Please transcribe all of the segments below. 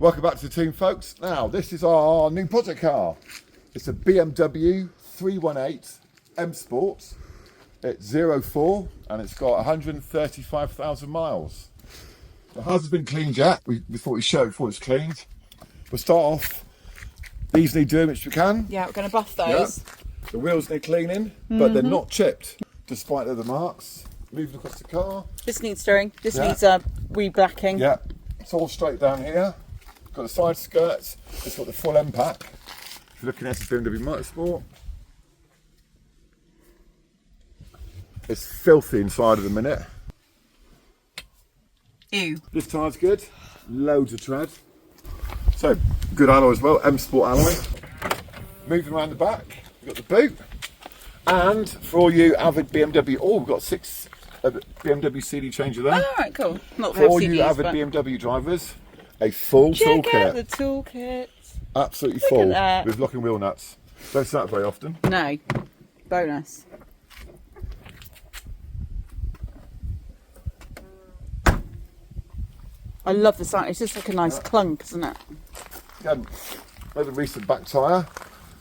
Welcome back to the team, folks. Now, this is our new project car. It's a BMW 318 M Sport. It's 04 and it's got 135,000 miles. It hasn't been cleaned yet. We thought we'd show it before it's cleaned. We'll start off. These need doing, which we can. Yeah, we're going to buff those. Yep. The wheels need cleaning, but they're not chipped, despite the marks. Moving across the car. This needs doing. This needs re-blacking. Yeah, it's all straight down here. Got the side skirts. It's got the full M pack. If you're looking at the BMW Motorsport, it's filthy inside at the minute. Ew. This tyre's good. Loads of tread. So good alloy as well. M Sport alloy. Moving around the back, we've got the boot. And for all you avid BMW, we've got 6 BMW CD changer there. Oh, alright, cool. Not For all CDs, you avid BMW drivers, a full toolkit. Check out the toolkit. Absolutely Look full at that. with locking wheel nuts. Don't see that very often. No. Bonus. I love the sound. It's just like a nice clunk, isn't it? Again, there's a recent back tyre.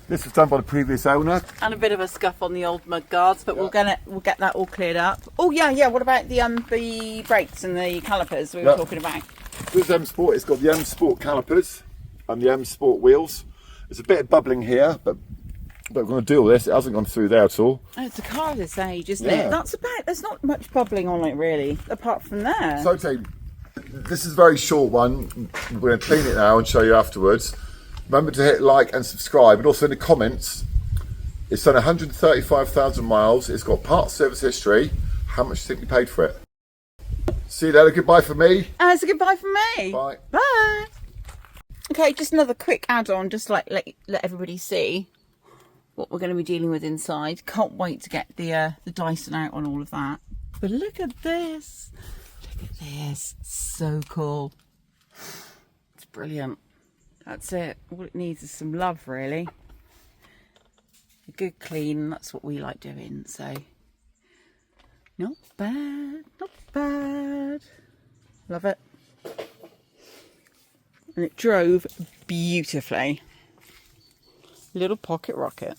This was done by the previous owner. And a bit of a scuff on the old mud guards, but we'll get that all cleared up. Oh yeah. What about the brakes and the calipers we were talking about? This M Sport, it's got the M Sport calipers and the M Sport wheels. There's a bit of bubbling here, but we're going to deal with this. It hasn't gone through there at all. Oh, it's a car this age, isn't it? That's about. There's not much bubbling on it really, apart from there. So, team, this is a very short one. We're going to clean it now and show you afterwards. Remember to hit like and subscribe, and also in the comments. It's done 135,000 miles. It's got part service history. How much do you think you paid for it? See you later. Goodbye from me. And it's a goodbye from me. Bye. Bye. Okay, just another quick add-on, just like let everybody see what we're going to be dealing with inside. Can't wait to get the Dyson out on all of that. But look at this. Look at this. So cool. It's brilliant. That's it. All it needs is some love, really. A good clean. That's what we like doing. So, not bad. Not bad. Love it. And it drove beautifully. Little pocket rocket.